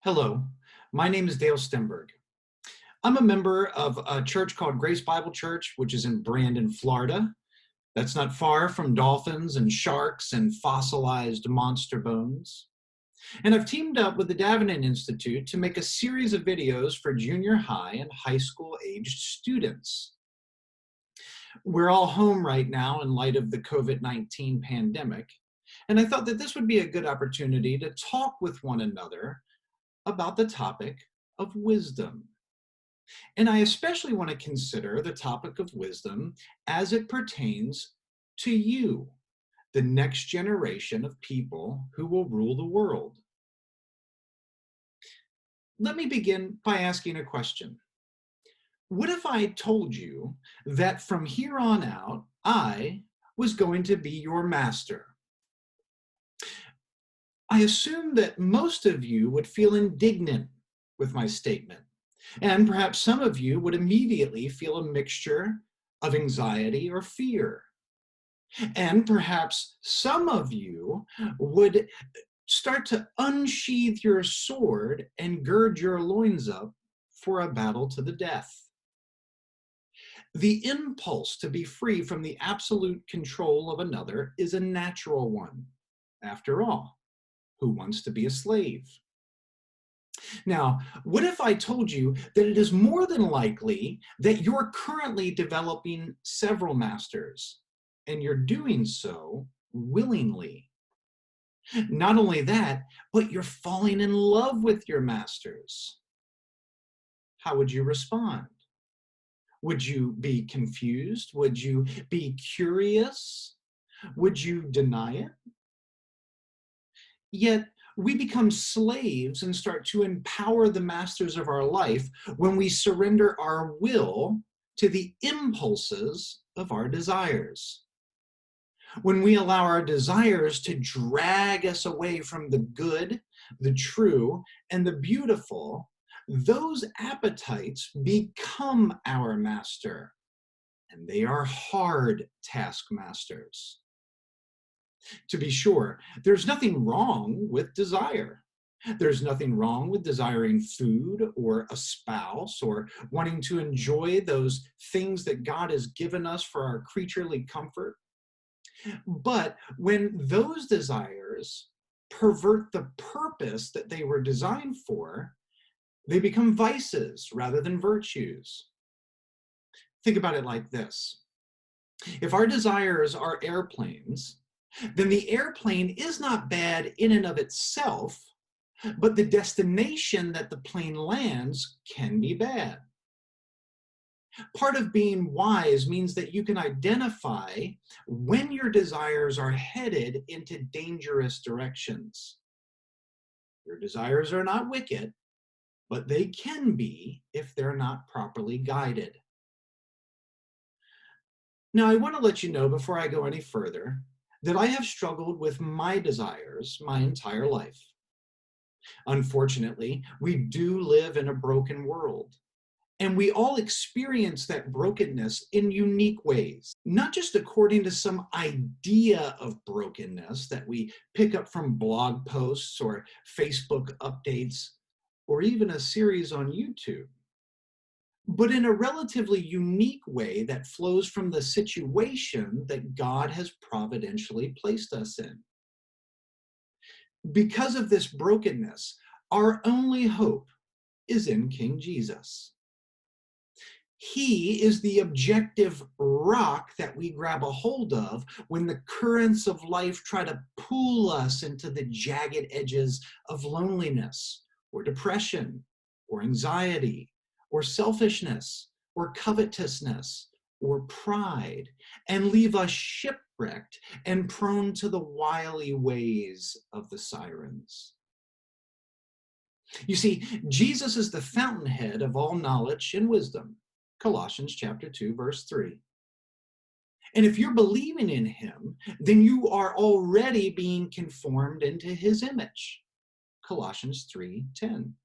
Hello, my name is Dale Stenberg. I'm a member of a church called Grace Bible Church, which is in Brandon, Florida. That's not far from dolphins and sharks and fossilized monster bones. And I've teamed up with the Davenant Institute to make a series of videos for junior high and high school aged students. We're all home right now in light of the COVID-19 pandemic, and I thought that this would be a good opportunity to talk with one another about the topic of wisdom. And I especially want to consider the topic of wisdom as it pertains to you, the next generation of people who will rule the world. Let me begin by asking a question. What if I told you that from here on out, I was going to be your master? I assume that most of you would feel indignant with my statement. And perhaps some of you would immediately feel a mixture of anxiety or fear. And perhaps some of you would start to unsheath your sword and gird your loins up for a battle to the death. The impulse to be free from the absolute control of another is a natural one. After all, who wants to be a slave? Now, what if I told you that it is more than likely that you're currently developing several masters and you're doing so willingly? Not only that, but you're falling in love with your masters. How would you respond? Would you be confused? Would you be curious? Would you deny it? Yet we become slaves and start to empower the masters of our life when we surrender our will to the impulses of our desires. When we allow our desires to drag us away from the good, the true, and the beautiful, those appetites become our master, and they are hard taskmasters. To be sure, there's nothing wrong with desire. There's nothing wrong with desiring food or a spouse or wanting to enjoy those things that God has given us for our creaturely comfort. But when those desires pervert the purpose that they were designed for, they become vices rather than virtues. Think about it like this. If our desires are airplanes, then the airplane is not bad in and of itself, but the destination that the plane lands can be bad. Part of being wise means that you can identify when your desires are headed into dangerous directions. Your desires are not wicked, but they can be if they're not properly guided. Now, I want to let you know before I go any further that I have struggled with my desires my entire life. Unfortunately, we do live in a broken world, and we all experience that brokenness in unique ways, not just according to some idea of brokenness that we pick up from blog posts or Facebook updates or even a series on YouTube, but in a relatively unique way that flows from the situation that God has providentially placed us in. Because of this brokenness, our only hope is in King Jesus. He is the objective rock that we grab a hold of when the currents of life try to pull us into the jagged edges of loneliness or depression or anxiety or selfishness or covetousness or pride and leave us shipwrecked and prone to the wily ways of the sirens. You see, Jesus is the fountainhead of all knowledge and wisdom. Colossians chapter 2, verse 3. And if you're believing in him, then you are already being conformed into his image. Colossians 3:10.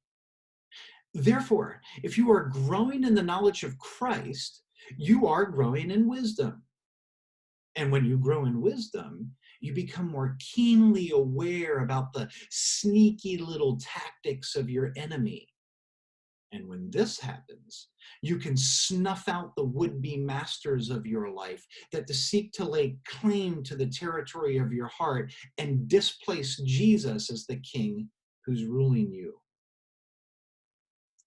Therefore, if you are growing in the knowledge of Christ, you are growing in wisdom. And when you grow in wisdom, you become more keenly aware about the sneaky little tactics of your enemy. And when this happens, you can snuff out the would-be masters of your life that seek to lay claim to the territory of your heart and displace Jesus as the king who's ruling you.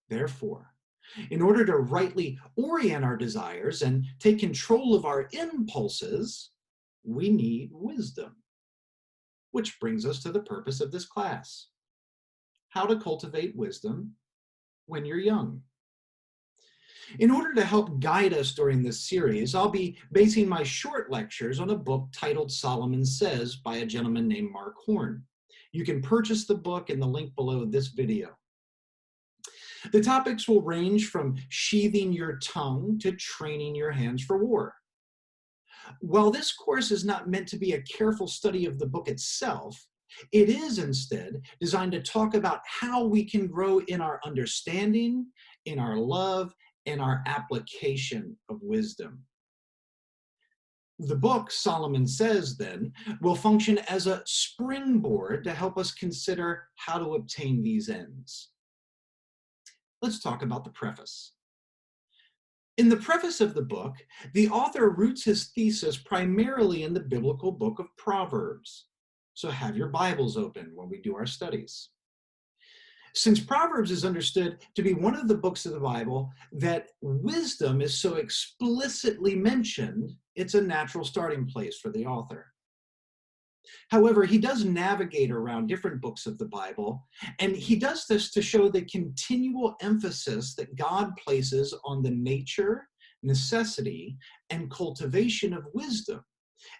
Therefore, in order to rightly orient our desires and take control of our impulses, we need wisdom. Which brings us to the purpose of this class: how to cultivate wisdom when you're young. In order to help guide us during this series, I'll be basing my short lectures on a book titled Solomon Says by a gentleman named Mark Horne. You can purchase the book in the link below this video. The topics will range from sheathing your tongue to training your hands for war. While this course is not meant to be a careful study of the book itself, it is instead designed to talk about how we can grow in our understanding, in our love, and our application of wisdom. The book, Solomon Says, then, will function as a springboard to help us consider how to obtain these ends. Let's talk about the preface. In the preface of the book, the author roots his thesis primarily in the biblical book of Proverbs. So have your Bibles open when we do our studies. Since Proverbs is understood to be one of the books of the Bible that wisdom is so explicitly mentioned, it's a natural starting place for the author. However, he does navigate around different books of the Bible, and he does this to show the continual emphasis that God places on the nature, necessity, and cultivation of wisdom,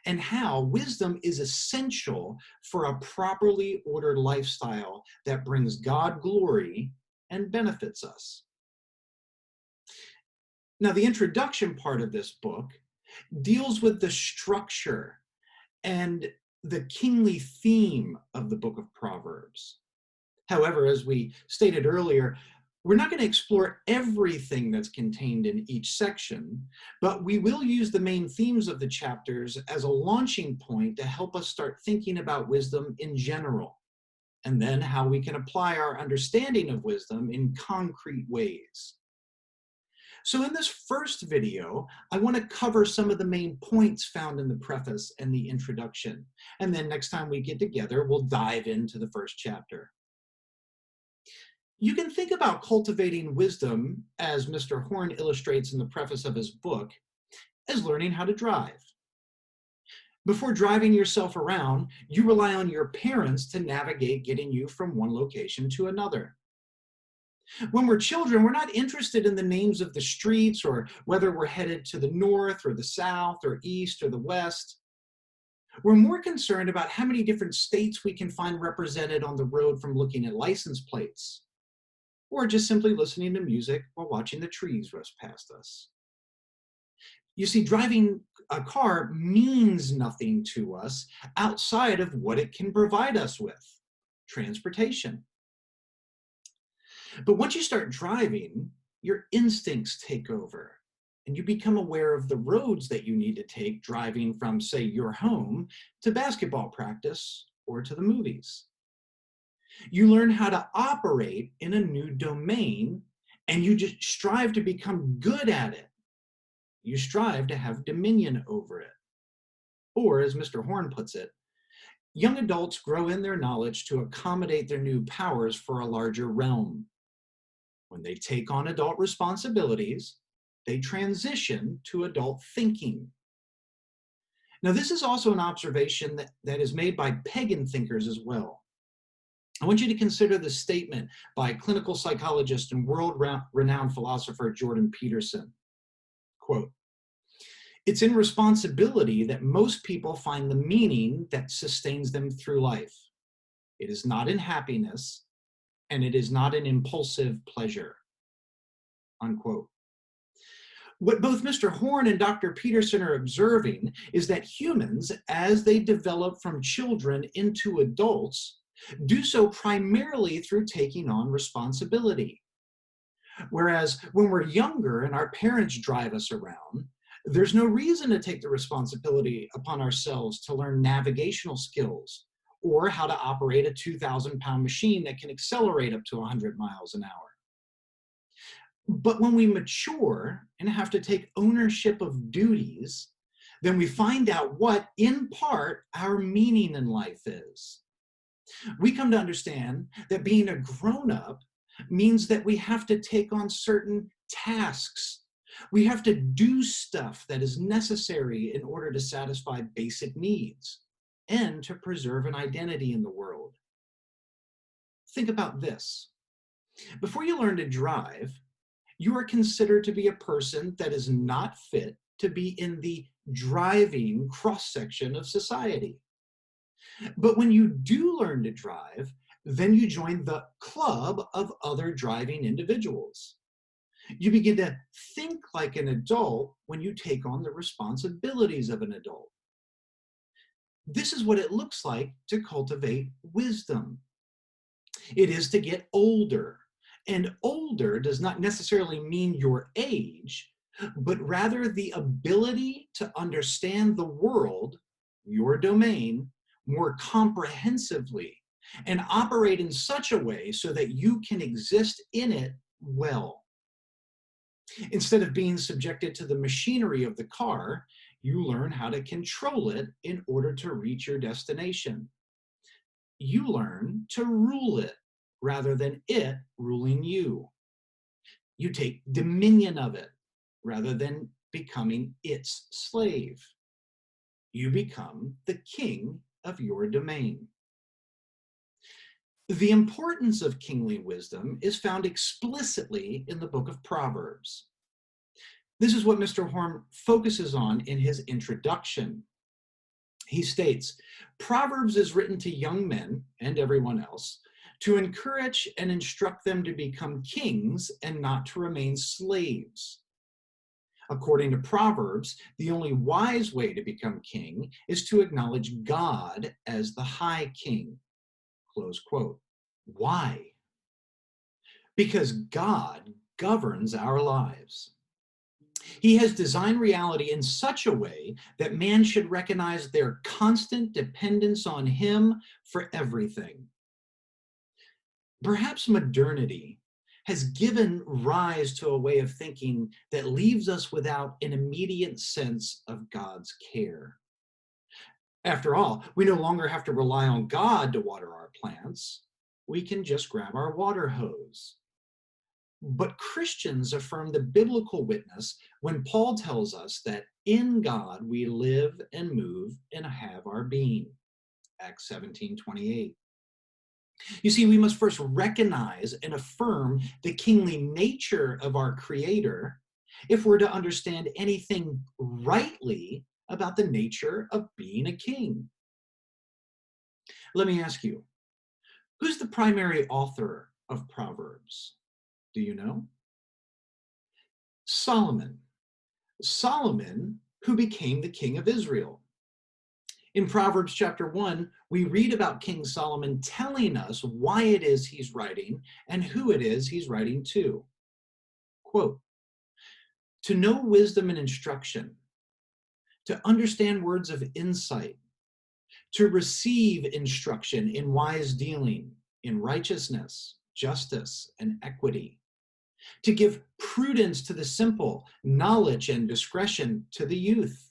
and how wisdom is essential for a properly ordered lifestyle that brings God glory and benefits us. Now, the introduction part of this book deals with the structure and the kingly theme of the book of Proverbs. However, as we stated earlier, we're not going to explore everything that's contained in each section, but we will use the main themes of the chapters as a launching point to help us start thinking about wisdom in general, and then how we can apply our understanding of wisdom in concrete ways. So in this first video, I want to cover some of the main points found in the preface and the introduction. And then next time we get together, we'll dive into the first chapter. You can think about cultivating wisdom, as Mr. Horne illustrates in the preface of his book, as learning how to drive. Before driving yourself around, you rely on your parents to navigate getting you from one location to another. When we're children, we're not interested in the names of the streets or whether we're headed to the north or the south or east or the west. We're more concerned about how many different states we can find represented on the road from looking at license plates, or just simply listening to music while watching the trees rush past us. You see, driving a car means nothing to us outside of what it can provide us with: transportation. But once you start driving, your instincts take over, and you become aware of the roads that you need to take driving from, say, your home to basketball practice or to the movies. You learn how to operate in a new domain, and you just strive to become good at it. You strive to have dominion over it. Or, as Mr. Horne puts it, young adults grow in their knowledge to accommodate their new powers for a larger realm. When they take on adult responsibilities, they transition to adult thinking. Now, this is also an observation that is made by pagan thinkers as well. I want you to consider the statement by clinical psychologist and world-renowned philosopher Jordan Peterson. Quote, "It's in responsibility that most people find the meaning that sustains them through life. It is not in happiness, and it is not an impulsive pleasure." Unquote. What both Mr. Horne and Dr. Peterson are observing is that humans, as they develop from children into adults, do so primarily through taking on responsibility. Whereas when we're younger and our parents drive us around, There's no reason to take the responsibility upon ourselves to learn navigational skills or how to operate a 2,000-pound machine that can accelerate up to 100 miles an hour. But when we mature and have to take ownership of duties, then we find out what, in part, our meaning in life is. We come to understand that being a grown-up means that we have to take on certain tasks. We have to do stuff that is necessary in order to satisfy basic needs and to preserve an identity in the world. Think about this. Before you learn to drive, you are considered to be a person that is not fit to be in the driving cross-section of society. But when you do learn to drive, then you join the club of other driving individuals. You begin to think like an adult when you take on the responsibilities of an adult. This is what it looks like to cultivate wisdom. It is to get older. And older does not necessarily mean your age, but rather the ability to understand the world, your domain, more comprehensively and operate in such a way so that you can exist in it well. Instead of being subjected to the machinery of the car, you learn how to control it in order to reach your destination. You learn to rule it rather than it ruling you. You take dominion of it rather than becoming its slave. You become the king of your domain. The importance of kingly wisdom is found explicitly in the book of Proverbs. This is what Mr. Horne focuses on in his introduction. He states, Proverbs is written to young men and everyone else to encourage and instruct them to become kings and not to remain slaves. According to Proverbs, the only wise way to become king is to acknowledge God as the high king. Close quote. Why? Because God governs our lives. He has designed reality in such a way that man should recognize their constant dependence on him for everything. Perhaps modernity has given rise to a way of thinking that leaves us without an immediate sense of God's care. After all, we no longer have to rely on God to water our plants. We can just grab our water hose. But Christians affirm the biblical witness when Paul tells us that in God we live and move and have our being. Acts 17:28. You see, we must first recognize and affirm the kingly nature of our Creator if we're to understand anything rightly about the nature of being a king. Let me ask you, who's the primary author of Proverbs? Do you know? Solomon. Solomon, who became the king of Israel. In Proverbs chapter 1, we read about King Solomon telling us why it is he's writing and who it is he's writing to. Quote, to know wisdom and instruction, to understand words of insight, to receive instruction in wise dealing, in righteousness, justice, and equity, to give prudence to the simple, knowledge and discretion to the youth.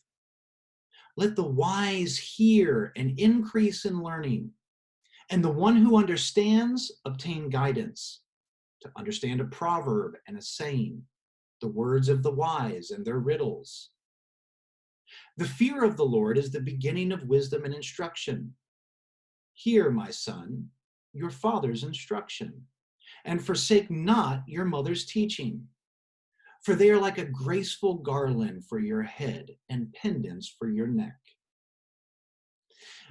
Let the wise hear and increase in learning, and the one who understands obtain guidance, to understand a proverb and a saying, the words of the wise and their riddles. The fear of the Lord is the beginning of wisdom and instruction. Hear, my son, your father's instruction, and forsake not your mother's teaching. For they are like a graceful garland for your head and pendants for your neck.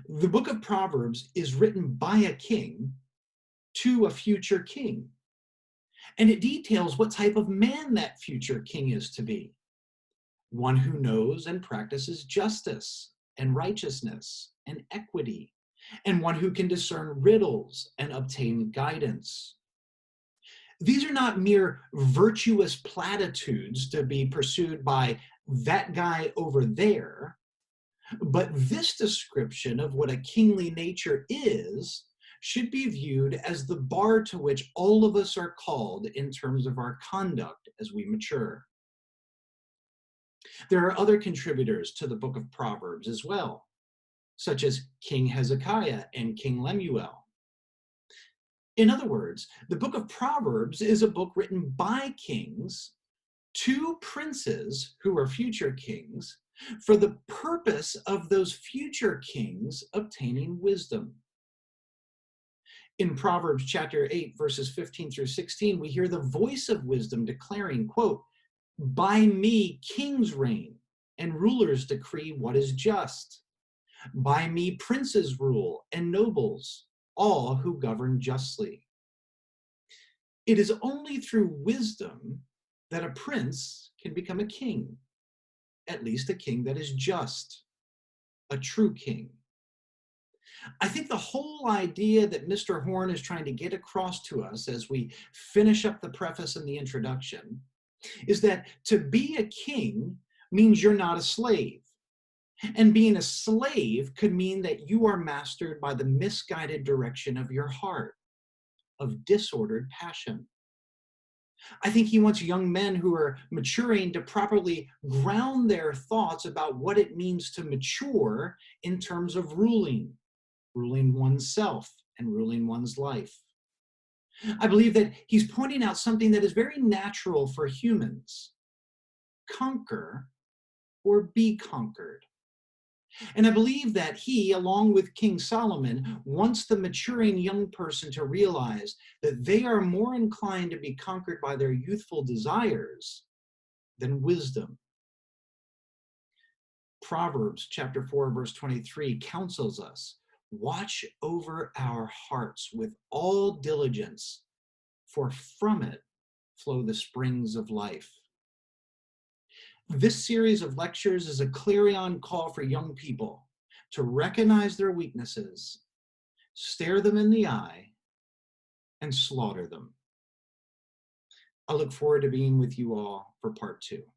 The book of Proverbs is written by a king to a future king. And it details what type of man that future king is to be. One who knows and practices justice and righteousness and equity, and one who can discern riddles and obtain guidance. These are not mere virtuous platitudes to be pursued by that guy over there, but this description of what a kingly nature is should be viewed as the bar to which all of us are called in terms of our conduct as we mature. There are other contributors to the book of Proverbs as well, such as King Hezekiah and King Lemuel. In other words, the book of Proverbs is a book written by kings to princes who are future kings for the purpose of those future kings obtaining wisdom. In Proverbs chapter 8, verses 15 through 16, we hear the voice of wisdom declaring, quote, "By me kings reign, and rulers decree what is just. By me princes rule, and nobles, all who govern justly." It is only through wisdom that a prince can become a king, at least a king that is just, a true king. I think the whole idea that Mr. Horne is trying to get across to us as we finish up the preface and the introduction is that to be a king means you're not a slave. And being a slave could mean that you are mastered by the misguided direction of your heart, of disordered passion. I think he wants young men who are maturing to properly ground their thoughts about what it means to mature in terms of ruling oneself and ruling one's life. I believe that he's pointing out something that is very natural for humans: conquer or be conquered. And I believe that he, along with King Solomon, wants the maturing young person to realize that they are more inclined to be conquered by their youthful desires than wisdom. Proverbs chapter 4, verse 23 counsels us, "Watch over our hearts with all diligence, for from it flow the springs of life." This series of lectures is a clarion call for young people to recognize their weaknesses, stare them in the eye, and slaughter them. I look forward to being with you all for part 2.